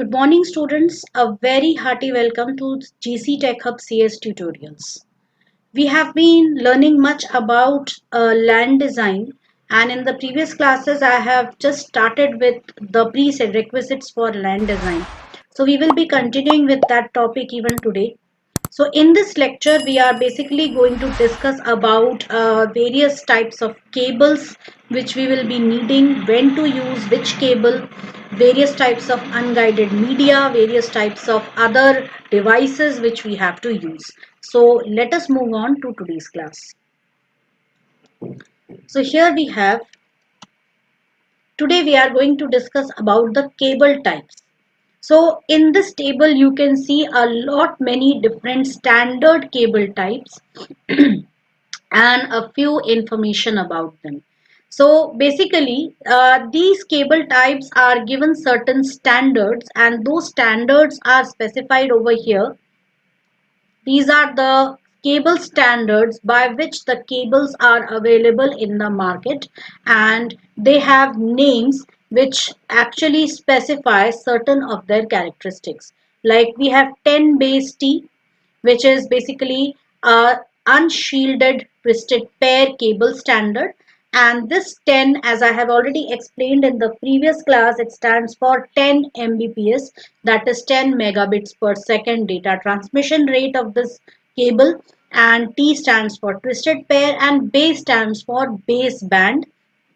Good morning students, a very hearty welcome to GC Tech Hub CS tutorials. We have been learning much about land design, and in the previous classes I have just started with the prerequisites for land design. So we will be continuing with that topic even today. So in this lecture, we are basically going to discuss about various types of cables which we will be needing, when to use which cable, various types of unguided media, various types of other devices which we have to use. So let us move on to today's class. So here we have, today we are going to discuss about the cable types. So in this table you can see a lot many different standard cable types and a few information about them. So basically these cable types are given certain standards and those standards are specified over here. These are the cable standards by which the cables are available in the market, and they have names which actually specify certain of their characteristics. Like we have 10 base T, which is basically a unshielded twisted pair cable standard, and this 10, as I have already explained in the previous class, it stands for 10 Mbps, that is 10 megabits per second data transmission rate of this cable, and T stands for twisted pair and base stands for baseband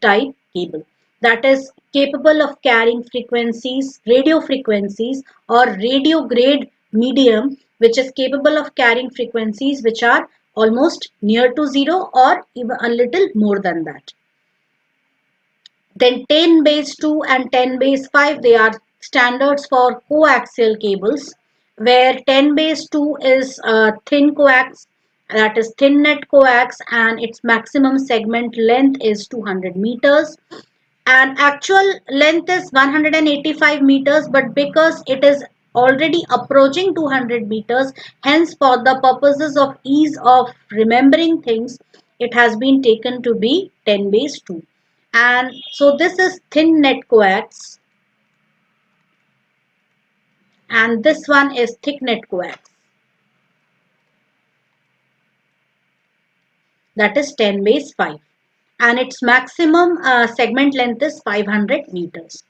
type cable, that is capable of carrying frequencies, radio frequencies, or radio grade medium, which is capable of carrying frequencies which are almost near to zero or even a little more than that. Then 10 base 2 and 10 base 5, they are standards for coaxial cables, where 10 base 2 is thin coax, that is thin net coax, and its maximum segment length is 200 meters. And actual length is 185 meters, but because it is already approaching 200 meters, hence for the purposes of ease of remembering things, it has been taken to be 10 base 2. And so this is thin net coax, and this one is thick net coax, that is 10 base 5, and its maximum segment length is 500 meters.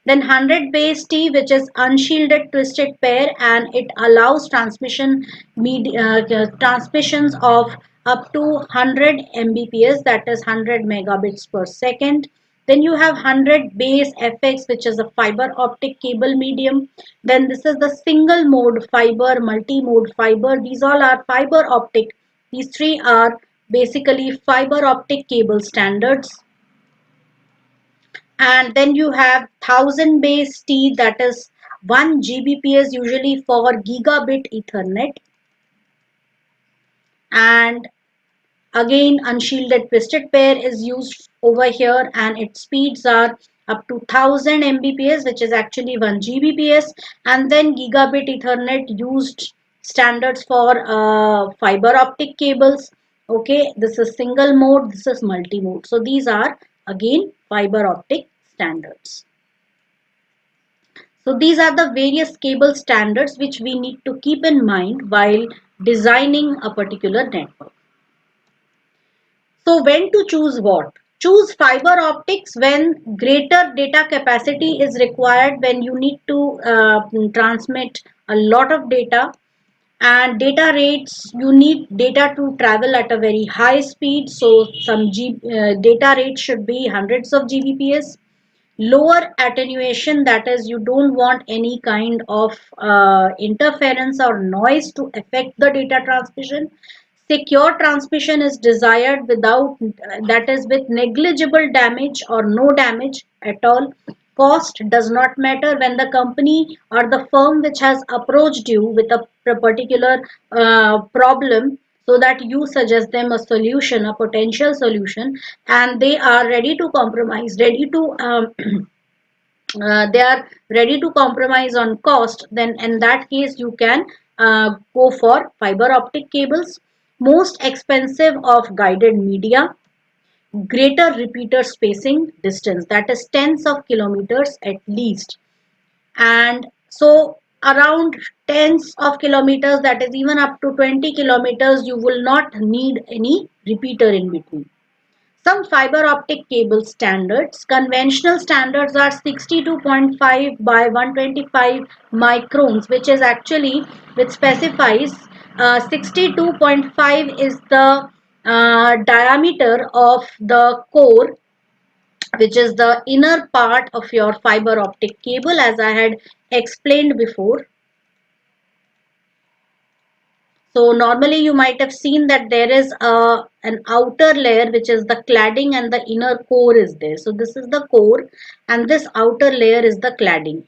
Then 100 base T, which is unshielded twisted pair, and it allows transmissions of up to 100 Mbps, that is 100 megabits per second. Then you have 100 base FX, which is a fiber optic cable medium. Then this is the single mode fiber, multi-mode fiber. These all are fiber optic. These three are basically fiber optic cable standards. And then you have 1000 base T, that is 1 Gbps, usually for gigabit Ethernet. And again, unshielded twisted pair is used over here, and its speeds are up to 1000 Mbps, which is actually 1 Gbps. And then gigabit Ethernet used standards for fiber optic cables. Okay, this is single mode, this is multi mode. So these are again fiber optic standards. So these are the various cable standards which we need to keep in mind while designing a particular network. So when to choose what? Choose fiber optics when greater data capacity is required, when you need to transmit a lot of data, and data rates, you need data to travel at a very high speed, so some data rate should be hundreds of Gbps. Lower attenuation, that is you don't want any kind of interference or noise to affect the data transmission. Secure transmission is desired without, that is with negligible damage or no damage at all. Cost does not matter when the company or the firm which has approached you with a particular problem, so that you suggest them a solution, a potential solution, and they are ready to compromise, ready to they are ready to compromise on cost, then in that case you can go for fiber optic cables. Most expensive of guided media, greater repeater spacing distance, that is tens of kilometers at least, and So around tens of kilometers, that is even up to 20 kilometers, you will not need any repeater in between. Some fiber optic cable standards. Conventional standards are 62.5 by 125 microns, which is actually, which specifies 62.5 is the diameter of the core, which is the inner part of your fiber optic cable, as I had explained before. So normally you might have seen that there is an outer layer, which is the cladding, and the inner core is there. So this is the core and this outer layer is the cladding.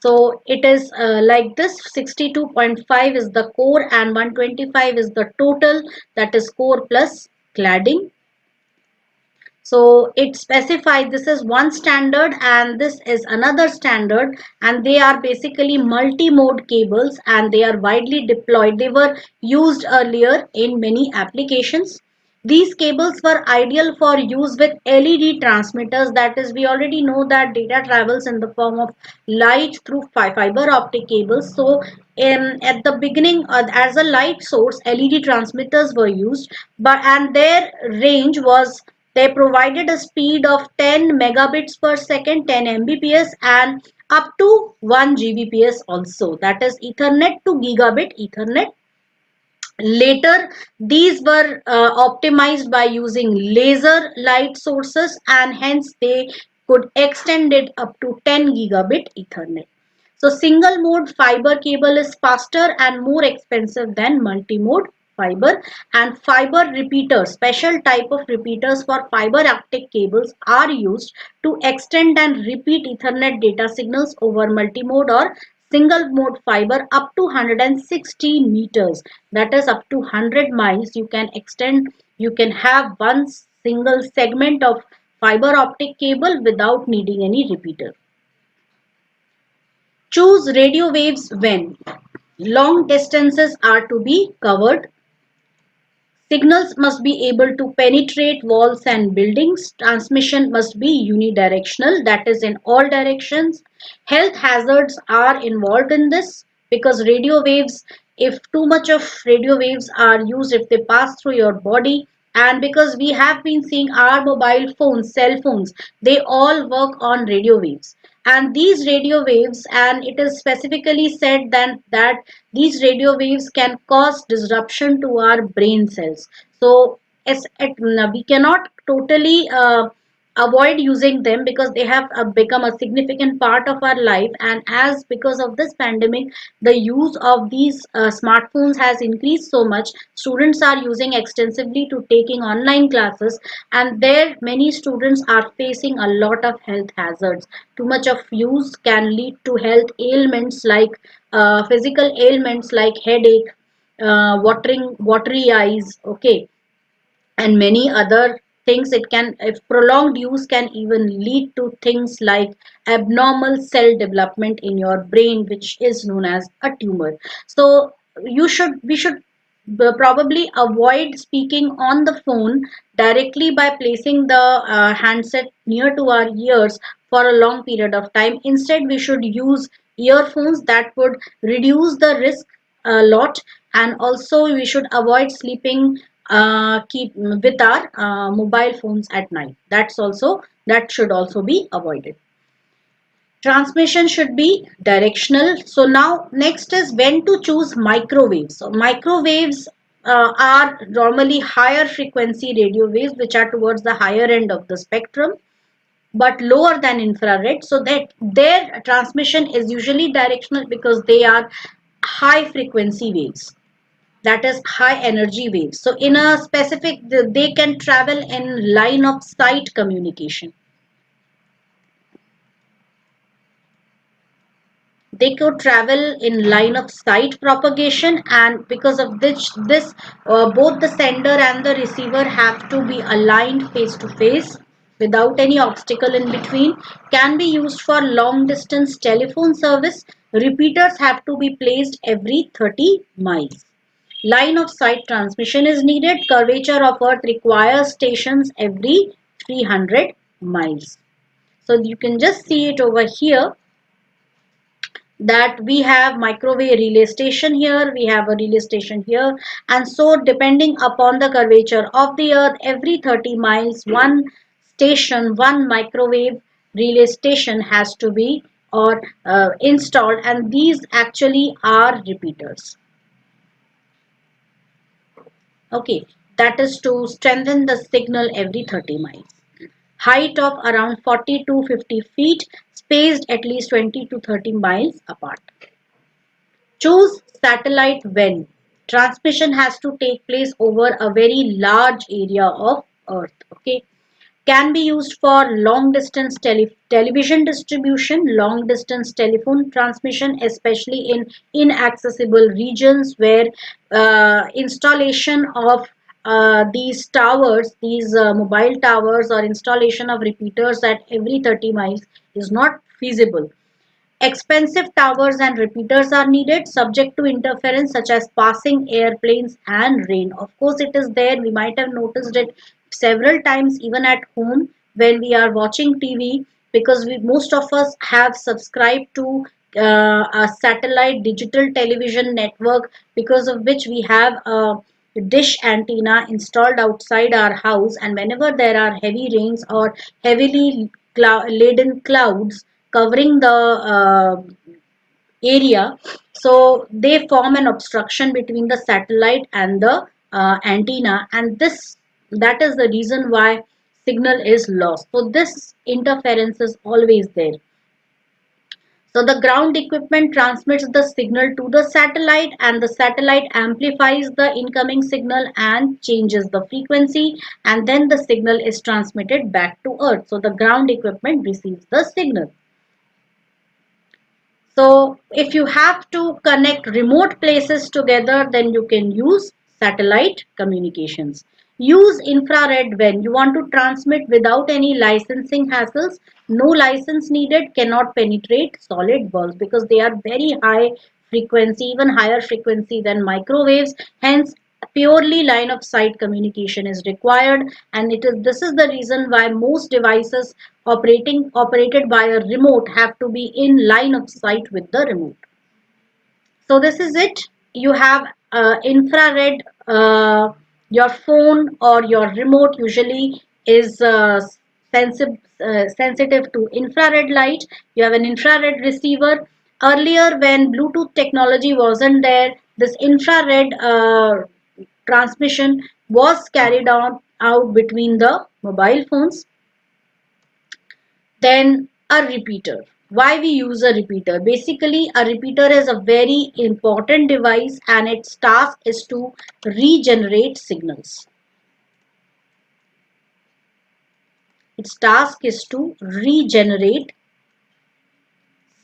So it is like this: 62.5 is the core and 125 is the total, that is core plus cladding. So it specifies this is one standard and this is another standard, and they are basically multi-mode cables and they are widely deployed. They were used earlier in many applications. These cables were ideal for use with LED transmitters. That is, we already know that data travels in the form of light through fiber optic cables. So at the beginning, as a light source, LED transmitters were used, but and their range was, they provided a speed of 10 megabits per second, 10 Mbps, and up to 1 Gbps also. That is Ethernet to Gigabit Ethernet. Later, these were optimized by using laser light sources, and hence they could extend it up to 10 gigabit Ethernet. So single mode fiber cable is faster and more expensive than multi-mode fiber, and fiber repeaters, special type of repeaters for fiber optic cables, are used to extend and repeat Ethernet data signals over multi-mode or single mode fiber up to 160 meters, that is up to 100 miles. You can extend, you can have one single segment of fiber optic cable without needing any repeater. Choose radio waves when long distances are to be covered. Signals must be able to penetrate walls and buildings. Transmission must be unidirectional, that is in all directions. Health hazards are involved in this because radio waves, if too much of radio waves are used, if they pass through your body, and because we have been seeing our mobile phones, cell phones, they all work on radio waves. And these radio waves, and it is specifically said that these radio waves can cause disruption to our brain cells. So we cannot totally avoid using them because they have become a significant part of our life, and as because of this pandemic the use of these smartphones has increased so much. Students are using extensively to taking online classes, and there many students are facing a lot of health hazards. Too much of use can lead to health ailments like physical ailments like headache, watery eyes, okay, and many other things. It can, if prolonged use, can even lead to things like abnormal cell development in your brain, which is known as a tumor. So we should probably avoid speaking on the phone directly by placing the handset near to our ears for a long period of time. Instead, we should use earphones. That would reduce the risk a lot. And also we should avoid sleeping keep with our mobile phones at night. That should also be avoided. Transmission should be directional. So now next is when to choose microwaves. So microwaves are normally higher frequency radio waves, which are towards the higher end of the spectrum but lower than infrared, so that their transmission is usually directional because they are high frequency waves, that is high energy waves. So in a specific, they can travel in line of sight communication. They could travel in line of sight propagation, and because of this both the sender and the receiver have to be aligned face to face without any obstacle in between. Can be used for long distance telephone service. Repeaters have to be placed every 30 miles. Line of sight transmission is needed. Curvature of earth requires stations every 300 miles. So you can just see it over here. that we have microwave relay station here, we have a relay station here, and so depending upon the curvature of the earth, every 30 miles one station, one microwave relay station has to be or installed, and these actually are repeaters. Okay, that is to strengthen the signal every 30 miles. Height of around 40 to 50 feet, spaced at least 20 to 30 miles apart. Choose satellite when transmission has to take place over a very large area of Earth. Okay, can be used for long distance television distribution, long distance telephone transmission, especially in inaccessible regions where installation of these towers, these mobile towers, or installation of repeaters at every 30 miles is not feasible. Expensive towers and repeaters are needed, subject to interference such as passing airplanes and rain. Of course, it is there. We might have noticed it several times, even at home when we are watching TV, because most of us have subscribed to a satellite digital television network, because of which we have a dish antenna installed outside our house, and whenever there are heavy rains or heavily laden clouds covering the area, so they form an obstruction between the satellite and the antenna, and this that is the reason why signal is lost. So this interference is always there. So the ground equipment transmits the signal to the satellite, and the satellite amplifies the incoming signal and changes the frequency, and then the signal is transmitted back to earth. So the ground equipment receives the signal. So if you have to connect remote places together, then you can use satellite communications. Use infrared when you want to transmit without any licensing hassles. No license needed, cannot penetrate solid balls because they are very high frequency, even higher frequency than microwaves. Hence, purely line of sight communication is required, and this is the reason why most devices operated by a remote have to be in line of sight with the remote. So this is it. You have infrared. Your phone or your remote usually is sensitive to infrared light. You have an infrared receiver. Earlier, when Bluetooth technology wasn't there, this infrared transmission was carried out between the mobile phones. Then a repeater. Why we use a repeater? Basically, a repeater is a very important device, and its task is to regenerate signals. Its task is to regenerate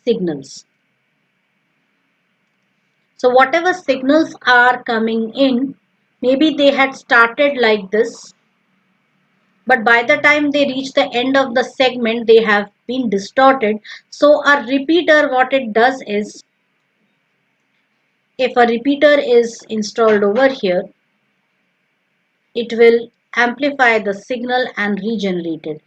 signals. So whatever signals are coming in, maybe they had started like this, but by the time they reach the end of the segment, they have been distorted. So a repeater, what it does is, if a repeater is installed over here, it will amplify the signal and regenerate it.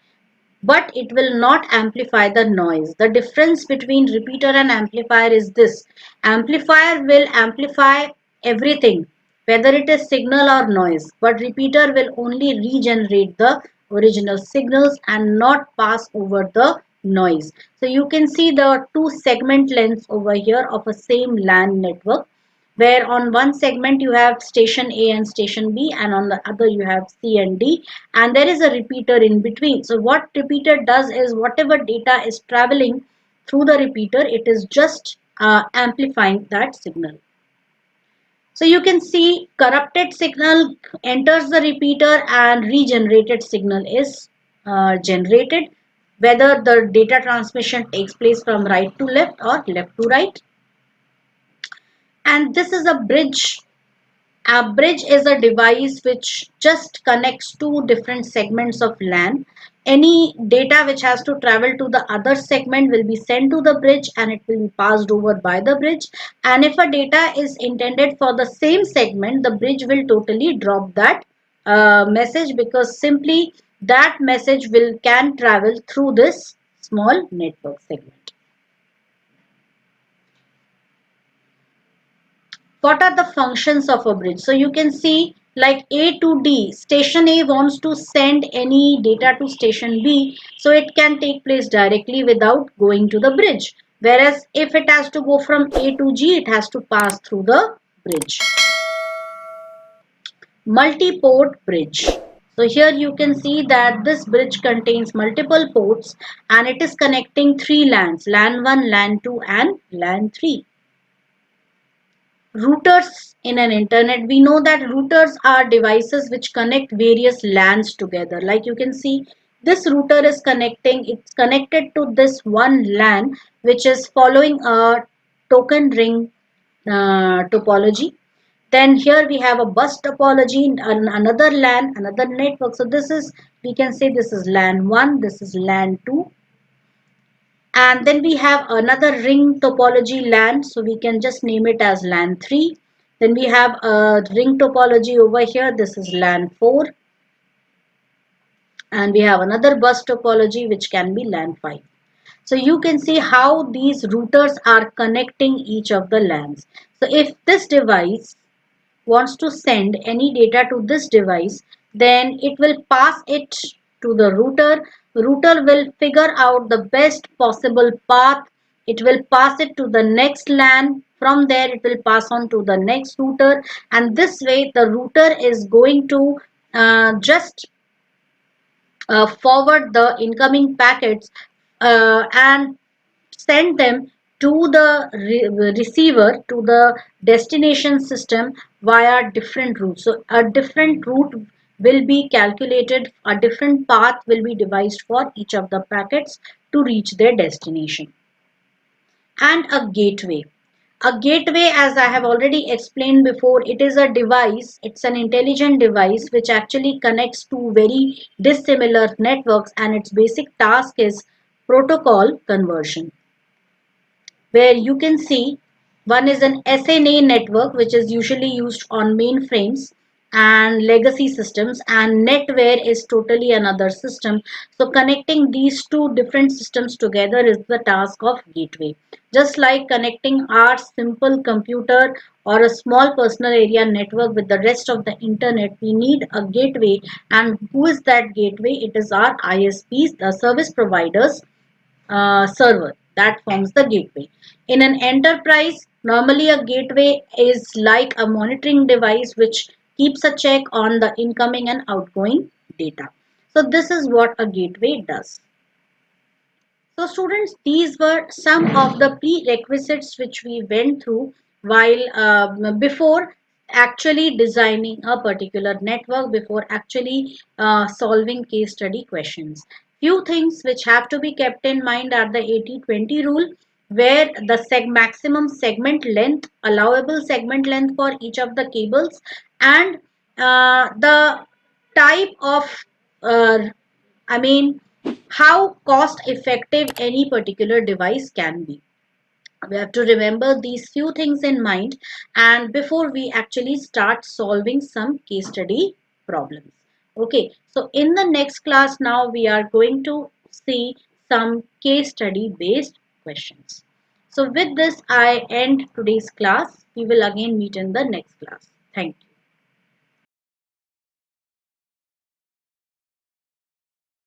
But it will not amplify the noise. The difference between repeater and amplifier is this. Amplifier will amplify everything, whether it is signal or noise. But repeater will only regenerate the original signals and not pass over the noise. So you can see the two segment lengths over here of a same LAN network, where on one segment you have station A and station B, and on the other you have C and D, and there is a repeater in between. So what repeater does is, whatever data is traveling through the repeater, it is just amplifying that signal. So you can see corrupted signal enters the repeater and regenerated signal is generated, whether the data transmission takes place from right to left or left to right. And this is a bridge. A bridge is a device which just connects two different segments of LAN. Any data which has to travel to the other segment will be sent to the bridge, and it will be passed over by the bridge. And if a data is intended for the same segment, the bridge will totally drop that message, because simply that message can travel through this small network segment. what are the functions of a bridge? So you can see like A to D, station A wants to send any data to station B, so it can take place directly without going to the bridge. Whereas if it has to go from A to G, it has to pass through the bridge. Multi-port bridge. So here you can see that this bridge contains multiple ports and it is connecting three LANs, LAN 1, LAN 2 and LAN 3. Routers in an internet, we know that routers are devices which connect various LANs together. Like you can see, this router is connecting, it's connected to this one LAN which is following a token ring topology. Then here we have a bus topology, another LAN, another network. So this is, we can say this is LAN 1, this is LAN 2, and then we have another ring topology LAN, so we can just name it as LAN 3. Then we have a ring topology over here, this is LAN 4, and we have another bus topology which can be LAN 5. So you can see how these routers are connecting each of the LANs. So if this device wants to send any data to this device, then it will pass it to the router. Router will figure out the best possible path. It will pass it to the next LAN. From there, it will pass on to the next router. And this way, the router is going to just forward the incoming packets and send them to the receiver, to the destination system via different routes. So a different route will be calculated, a different path will be devised for each of the packets to reach their destination. And a gateway. A gateway, as I have already explained before, it is a device, it's an intelligent device which actually connects to very dissimilar networks, and its basic task is protocol conversion, where you can see one is an SNA network which is usually used on mainframes and legacy systems, and NetWare is totally another system. So connecting these two different systems together is the task of gateway. Just like connecting our simple computer or a small personal area network with the rest of the internet, we need a gateway. And who is that gateway? It is our ISPs, the service providers server that forms the gateway. In an enterprise, normally a gateway is like a monitoring device which keeps a check on the incoming and outgoing data. So this is what a gateway does. So students, these were some of the prerequisites which we went through while before actually designing a particular network, before actually solving case study questions. Few things which have to be kept in mind are the 80-20 rule, where the maximum segment length, allowable segment length for each of the cables, and the type of I mean, how cost effective any particular device can be. We have to remember these few things in mind, and before we actually start solving some case study problems. Okay, so in the next class now we are going to see some case study based questions. So with this I end today's class. We will again meet in the next class. Thank you.